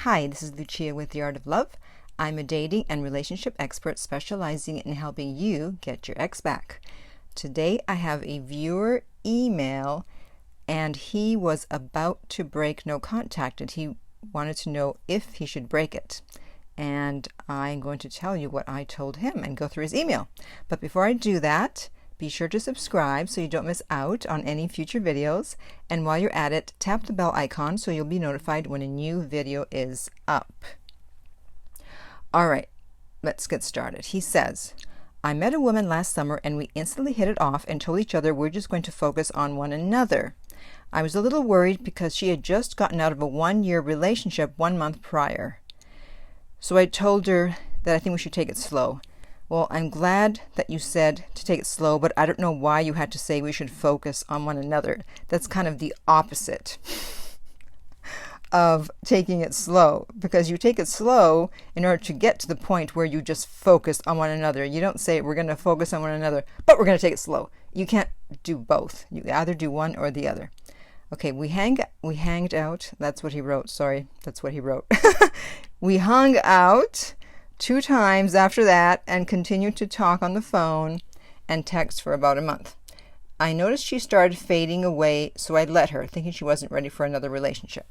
Hi, this is Lucia with The Art of Love. I'm a dating and relationship expert specializing in helping you get your ex back. Today I have a viewer email and he was about to break no contact and he wanted to know if he should break it. And I'm going to tell you what I told him and go through his email. But before I do that, be sure to subscribe so you don't miss out on any future videos. And while you're at it, tap the bell icon so you'll be notified when a new video is up. All right, let's get started. He says, I met a woman last summer and we instantly hit it off and told each other we're just going to focus on one another. I was a little worried because she had just gotten out of a 1-year relationship 1 month prior. So I told her that I think we should take it slow. Well, I'm glad that you said to take it slow, but I don't know why you had to say we should focus on one another. That's kind of the opposite of taking it slow, because you take it slow in order to get to the point where you just focus on one another. You don't say we're going to focus on one another, but we're going to take it slow. You can't do both. You either do one or the other. Okay, we hanged out. That's what he wrote. Sorry, that's what he wrote. We hung out 2 times after that and continued to talk on the phone and text for about a month. I noticed she started fading away, so I let her, thinking she wasn't ready for another relationship.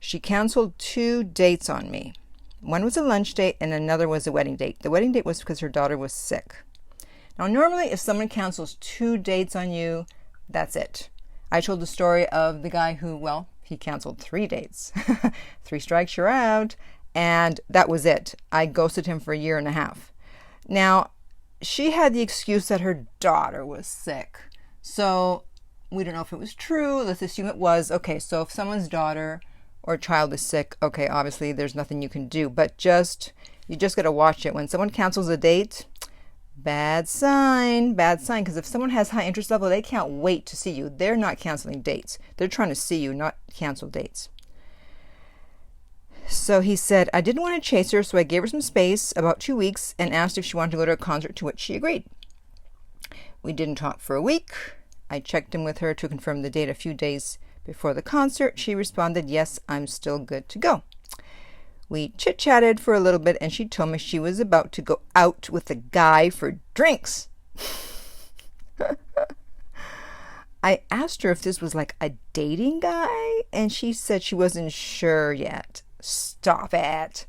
She canceled 2 dates on me. One was a lunch date and another was a wedding date. The wedding date was because her daughter was sick. Now, normally if someone cancels 2 dates on you, that's it. I told the story of the guy who, well, he canceled 3 dates. 3 strikes, you're out. And that was it. I ghosted him for 1.5 years. Now, she had the excuse that her daughter was sick. So we don't know if it was true. Let's assume it was. Okay, so if someone's daughter or child is sick, okay, obviously there's nothing you can do. But you just got to watch it. When someone cancels a date, bad sign, because if someone has high interest level, they can't wait to see you. They're not canceling dates. They're trying to see you, not cancel dates. So he said, I didn't want to chase her, so I gave her some space, about 2 weeks, and asked if she wanted to go to a concert, to which she agreed. We didn't talk for a week. I checked in with her to confirm the date a few days before the concert. She responded, yes, I'm still good to go. We chit-chatted for a little bit, and she told me she was about to go out with a guy for drinks. I asked her if this was like a dating guy, and she said she wasn't sure yet. Stop it.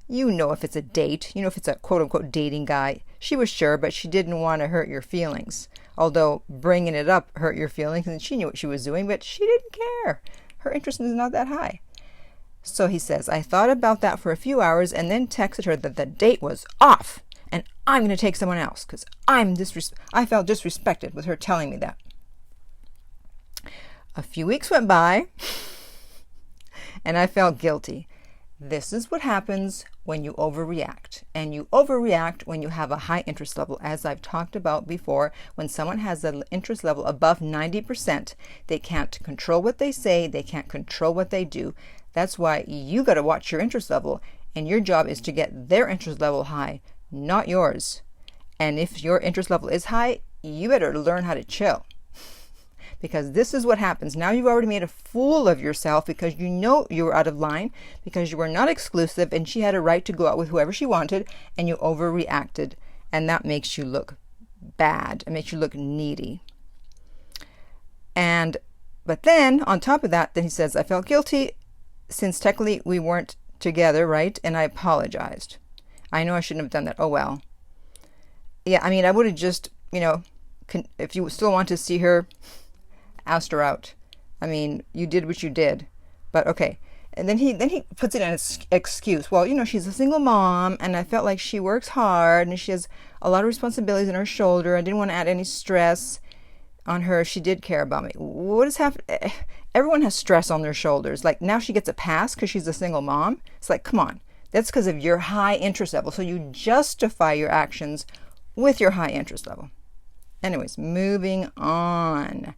You know if it's a date. You know if it's a quote-unquote dating guy. She was sure, but she didn't want to hurt your feelings. Although bringing it up hurt your feelings, and she knew what she was doing, but she didn't care. Her interest is not that high. So he says, I thought about that for a few hours and then texted her that the date was off and I'm going to take someone else because I felt disrespected with her telling me that. A few weeks went by and I felt guilty. This is what happens when you overreact. And you overreact when you have a high interest level. As I've talked about before, when someone has an interest level above 90%, they can't control what they say, they can't control what they do. That's why you got to watch your interest level, and your job is to get their interest level high, not yours. And if your interest level is high, you better learn how to chill. Because this is what happens. Now you've already made a fool of yourself because you know you were out of line, because you were not exclusive and she had a right to go out with whoever she wanted, and you overreacted. And that makes you look bad. It makes you look needy. But then, on top of that, then he says, I felt guilty since technically we weren't together, right? And I apologized. I know I shouldn't have done that. Oh, well. Yeah, I mean, I would have just, if you still want to see her, asked her out. I mean, you did what you did. But okay. And then he puts it in an excuse. Well, she's a single mom, and I felt like she works hard, and she has a lot of responsibilities on her shoulder. I didn't want to add any stress on her if she did care about me. What has happened? Everyone has stress on their shoulders. Like, now she gets a pass because she's a single mom. It's like, come on. That's because of your high interest level. So you justify your actions with your high interest level. Anyways, moving on.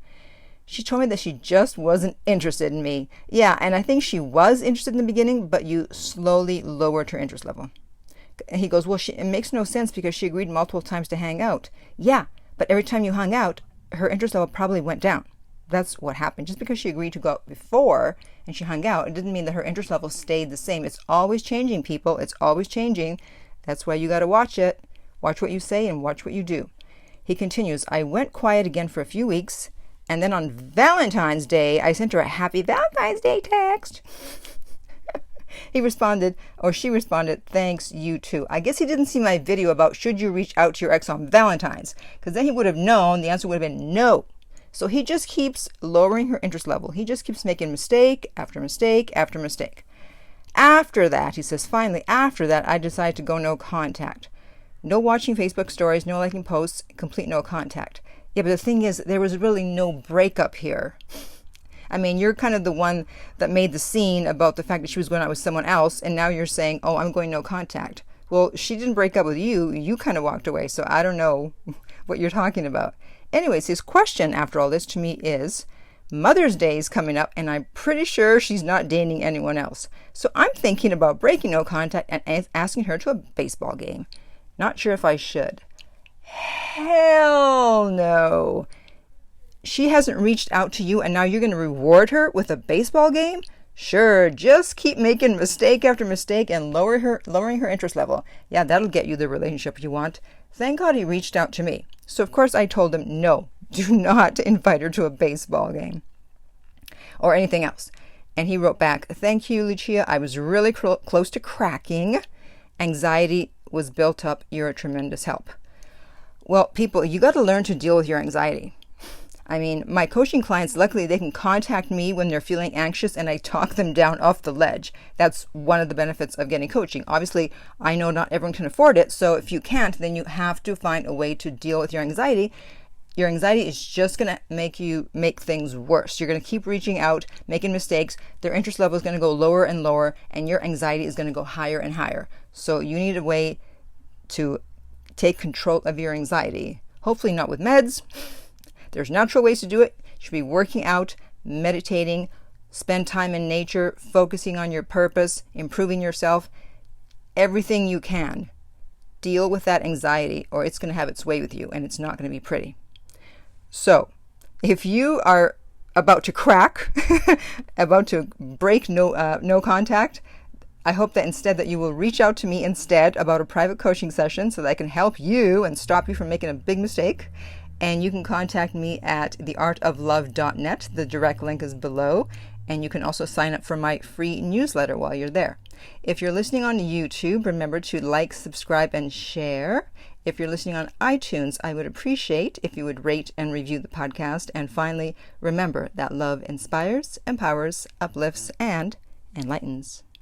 She told me that she just wasn't interested in me. Yeah, and I think she was interested in the beginning, but you slowly lowered her interest level. And he goes, well, it makes no sense because she agreed multiple times to hang out. Yeah, but every time you hung out, her interest level probably went down. That's what happened. Just because she agreed to go out before and she hung out, it didn't mean that her interest level stayed the same. It's always changing, people. It's always changing. That's why you got to watch it. Watch what you say and watch what you do. He continues, I went quiet again for a few weeks, and then on Valentine's Day, I sent her a happy Valentine's Day text. He responded, or she responded, thanks, you too. I guess he didn't see my video about should you reach out to your ex on Valentine's, because then he would have known the answer would have been no. So he just keeps lowering her interest level. He just keeps making mistake after mistake after mistake. After that, he says, finally, after that, I decided to go no contact. No watching Facebook stories, no liking posts, complete no contact. Yeah, but the thing is, there was really no breakup here. I mean, you're kind of the one that made the scene about the fact that she was going out with someone else, and now you're saying, oh, I'm going no contact. Well, she didn't break up with you. You kind of walked away, so I don't know what you're talking about. Anyways, his question after all this to me is, Mother's Day is coming up, and I'm pretty sure she's not dating anyone else. So I'm thinking about breaking no contact and asking her to a baseball game. Not sure if I should. Hell no. She hasn't reached out to you, and now you're going to reward her with a baseball game? Sure, just keep making mistake after mistake and lowering her interest level. Yeah, that'll get you the relationship you want. Thank God he reached out to me. So of course I told him, no, do not invite her to a baseball game or anything else. And he wrote back, thank you, Lucia. I was really close to cracking. Anxiety was built up. You're a tremendous help. Well, people, you got to learn to deal with your anxiety. I mean, my coaching clients, luckily, they can contact me when they're feeling anxious and I talk them down off the ledge. That's one of the benefits of getting coaching. Obviously, I know not everyone can afford it. So if you can't, then you have to find a way to deal with your anxiety. Your anxiety is just going to make things worse. You're going to keep reaching out, making mistakes. Their interest level is going to go lower and lower, and your anxiety is going to go higher and higher. So you need a way to take control of your anxiety. Hopefully not with meds. There's natural ways to do it. You should be working out, meditating, spend time in nature, focusing on your purpose, improving yourself, everything you can. Deal with that anxiety or it's going to have its way with you and it's not going to be pretty. So if you are about to crack, about to break no contact, I hope that instead that you will reach out to me instead about a private coaching session so that I can help you and stop you from making a big mistake. And you can contact me at theartoflove.net. The direct link is below. And you can also sign up for my free newsletter while you're there. If you're listening on YouTube, remember to like, subscribe, and share. If you're listening on iTunes, I would appreciate if you would rate and review the podcast. And finally, remember that love inspires, empowers, uplifts, and enlightens.